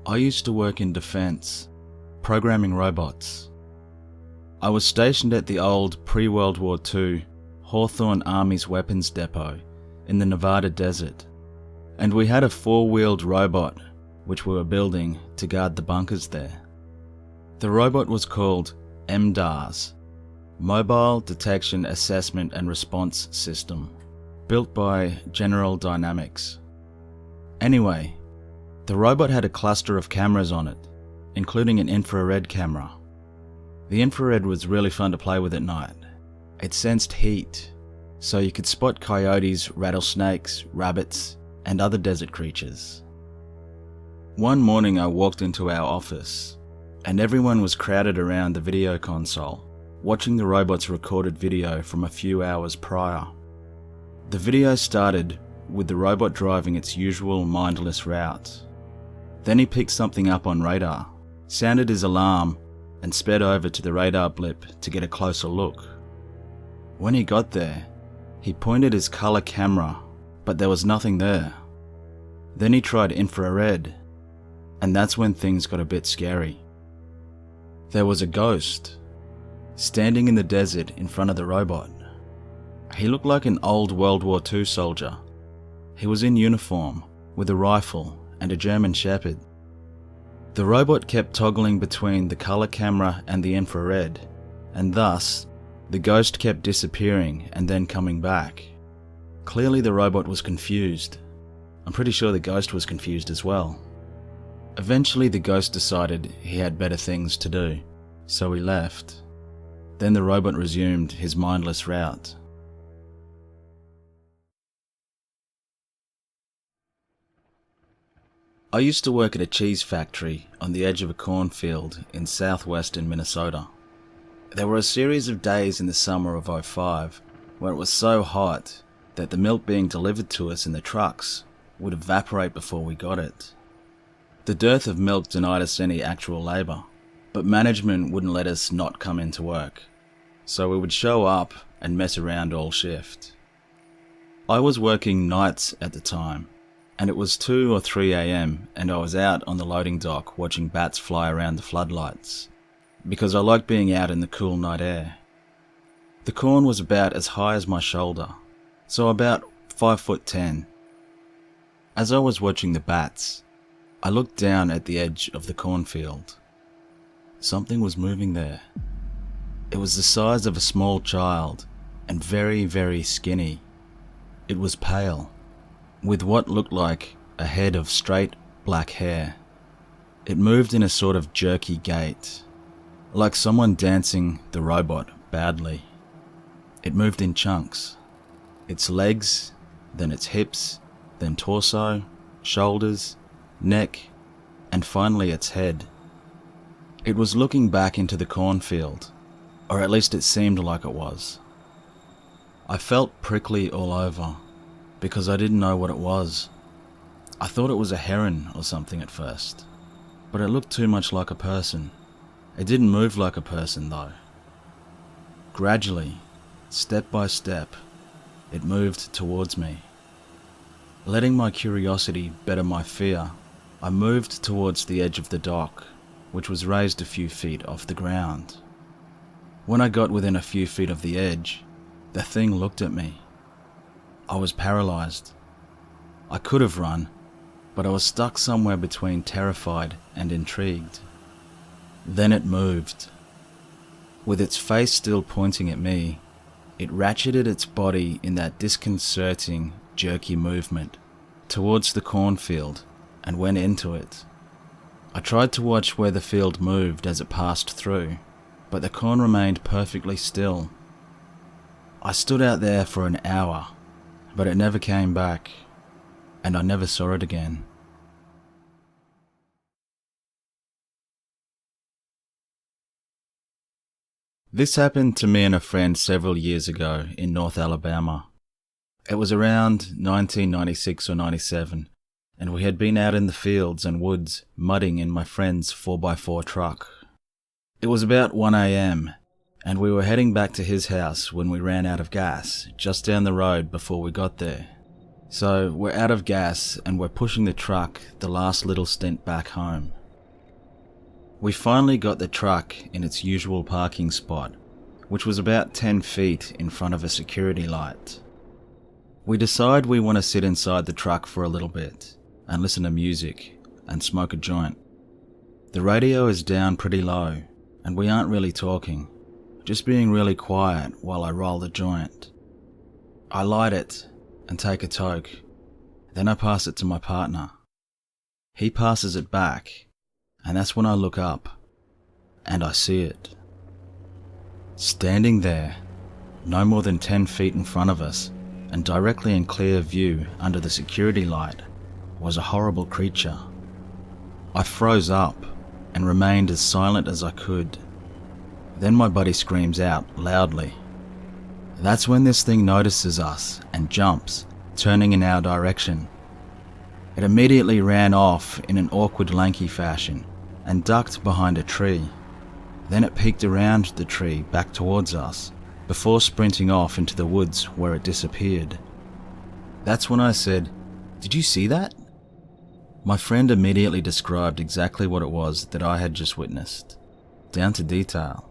I used to work in defense, programming robots. I was stationed at the old pre-World War II Hawthorne Army's weapons depot in the Nevada desert, and we had a four-wheeled robot which we were building to guard the bunkers there. The robot was called MDARS, Mobile Detection Assessment and Response System, built by General Dynamics. Anyway, the robot had a cluster of cameras on it, including an infrared camera. The infrared was really fun to play with at night. It sensed heat, so you could spot coyotes, rattlesnakes, rabbits, and other desert creatures. One morning I walked into our office, and everyone was crowded around the video console, watching the robot's recorded video from a few hours prior. The video started with the robot driving its usual mindless route. Then he picked something up on radar, sounded his alarm, and sped over to the radar blip to get a closer look. When he got there, he pointed his color camera, but there was nothing there. Then he tried infrared, and that's when things got a bit scary. There was a ghost, standing in the desert in front of the robot. He looked like an old World War II soldier. He was in uniform, with a rifle and a German Shepherd. The robot kept toggling between the color camera and the infrared, and thus, the ghost kept disappearing and then coming back. Clearly the robot was confused. I'm pretty sure the ghost was confused as well. Eventually the ghost decided he had better things to do, so he left. Then the robot resumed his mindless route. I used to work at a cheese factory on the edge of a cornfield in southwestern Minnesota. There were a series of days in the summer of '05 where it was so hot that the milk being delivered to us in the trucks would evaporate before we got it. The dearth of milk denied us any actual labour, but management wouldn't let us not come into work, so we would show up and mess around all shift. I was working nights at the time, and it was 2 or 3 a.m. and I was out on the loading dock watching bats fly around the floodlights, because I liked being out in the cool night air. The corn was about as high as my shoulder, so about 5'10". As I was watching the bats, I looked down at the edge of the cornfield. Something was moving there. It was the size of a small child and very, very skinny. It was pale, with what looked like a head of straight black hair. It moved in a sort of jerky gait, like someone dancing the robot badly. It moved in chunks. Its legs, then its hips, then torso, shoulders, neck, and finally its head. It was looking back into the cornfield, or at least it seemed like it was. I felt prickly all over, because I didn't know what it was. I thought it was a heron or something at first, but it looked too much like a person. It didn't move like a person though. Gradually, step by step, it moved towards me. Letting my curiosity better my fear, I moved towards the edge of the dock, which was raised a few feet off the ground. When I got within a few feet of the edge, the thing looked at me. I was paralyzed. I could have run, but I was stuck somewhere between terrified and intrigued. Then it moved. With its face still pointing at me, it ratcheted its body in that disconcerting, jerky movement towards the cornfield and went into it. I tried to watch where the field moved as it passed through, but the corn remained perfectly still. I stood out there for an hour, but it never came back, and I never saw it again. This happened to me and a friend several years ago in North Alabama. It was around 1996 or 97, and we had been out in the fields and woods mudding in my friend's 4x4 truck. It was about 1 a.m, and we were heading back to his house when we ran out of gas just down the road before we got there. So we're out of gas and we're pushing the truck the last little stint back home. We finally got the truck in its usual parking spot, which was about 10 feet in front of a security light. We decide we want to sit inside the truck for a little bit and listen to music and smoke a joint. The radio is down pretty low and we aren't really talking, just being really quiet while I roll the joint. I light it and take a toke, then I pass it to my partner. He passes it back, and that's when I look up and I see it. Standing there, no more than 10 feet in front of us and directly in clear view under the security light, was a horrible creature. I froze up and remained as silent as I could. Then my buddy screams out loudly. That's when this thing notices us and jumps, turning in our direction. It immediately ran off in an awkward lanky fashion and ducked behind a tree. Then it peeked around the tree back towards us, before sprinting off into the woods where it disappeared. That's when I said, "Did you see that?" My friend immediately described exactly what it was that I had just witnessed, down to detail.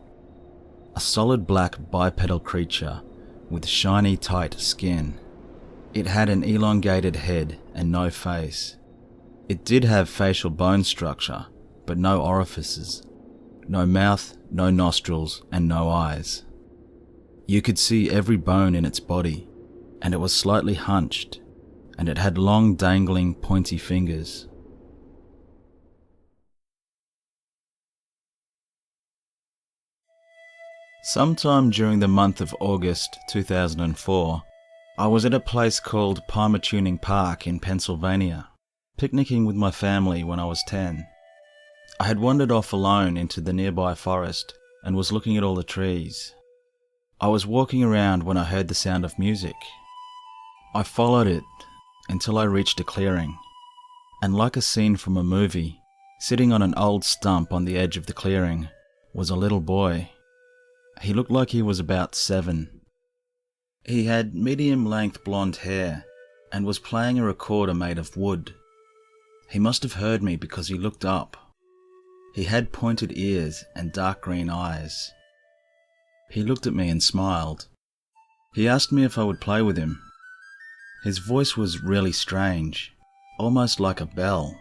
A solid black bipedal creature with shiny tight skin. It had an elongated head and no face. It did have facial bone structure, but no orifices. No mouth, no nostrils, and no eyes. You could see every bone in its body, and it was slightly hunched, and it had long dangling pointy fingers. Sometime during the month of August 2004, I was at a place called Pymatuning Park in Pennsylvania, picnicking with my family when I was 10. I had wandered off alone into the nearby forest and was looking at all the trees. I was walking around when I heard the sound of music. I followed it until I reached a clearing, and like a scene from a movie, sitting on an old stump on the edge of the clearing was a little boy. He looked like he was about 7. He had medium-length blonde hair and was playing a recorder made of wood. He must have heard me because he looked up. He had pointed ears and dark green eyes. He looked at me and smiled. He asked me if I would play with him. His voice was really strange, almost like a bell.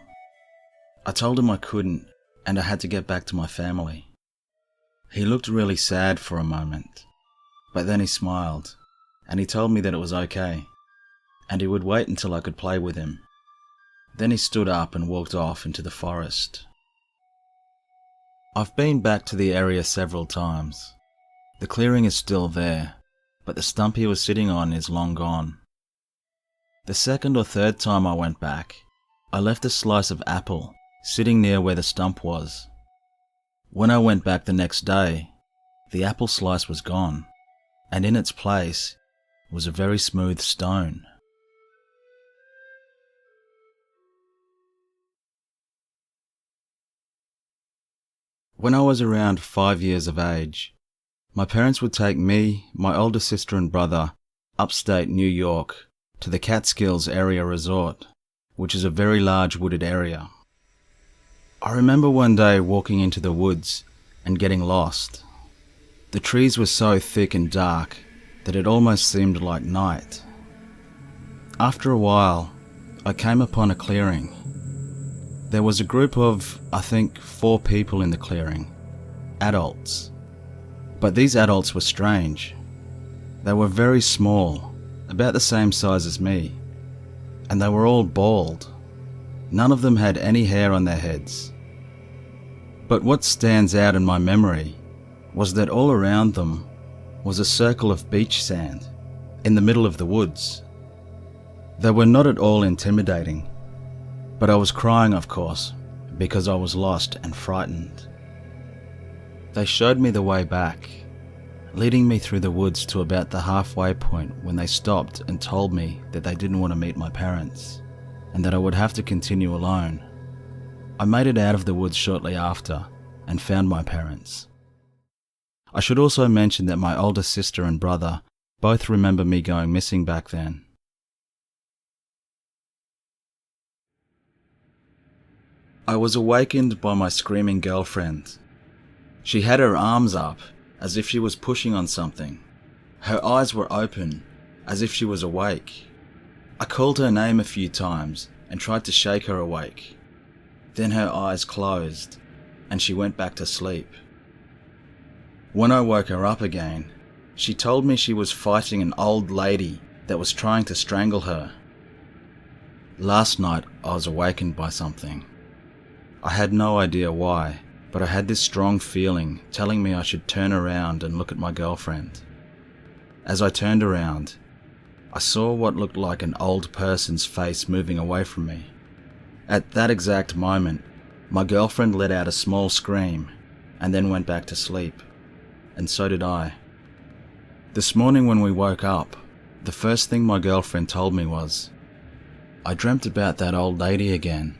I told him I couldn't, and I had to get back to my family. He looked really sad for a moment, but then he smiled, and he told me that it was okay, and he would wait until I could play with him. Then he stood up and walked off into the forest. I've been back to the area several times. The clearing is still there, but the stump he was sitting on is long gone. The second or third time I went back, I left a slice of apple sitting near where the stump was. When I went back the next day, the apple slice was gone, and in its place was a very smooth stone. When I was around 5 years of age, my parents would take me, my older sister and brother, upstate New York, to the Catskills Area Resort, which is a very large wooded area. I remember one day walking into the woods and getting lost. The trees were so thick and dark that it almost seemed like night. After a while, I came upon a clearing. There was a group of, I think, 4 people in the clearing, adults. But these adults were strange. They were very small, about the same size as me, and they were all bald. None of them had any hair on their heads. But what stands out in my memory was that all around them was a circle of beach sand in the middle of the woods. They were not at all intimidating, but I was crying, of course, because I was lost and frightened. They showed me the way back, leading me through the woods to about the halfway point when they stopped and told me that they didn't want to meet my parents, and that I would have to continue alone. I made it out of the woods shortly after and found my parents. I should also mention that my older sister and brother both remember me going missing back then. I was awakened by my screaming girlfriend. She had her arms up, as if she was pushing on something. Her eyes were open, as if she was awake. I called her name a few times and tried to shake her awake. Then her eyes closed, and she went back to sleep. When I woke her up again, she told me she was fighting an old lady that was trying to strangle her. Last night I was awakened by something. I had no idea why, but I had this strong feeling telling me I should turn around and look at my girlfriend. As I turned around, I saw what looked like an old person's face moving away from me. At that exact moment, my girlfriend let out a small scream and then went back to sleep, and so did I. This morning when we woke up, the first thing my girlfriend told me was, "I dreamt about that old lady again."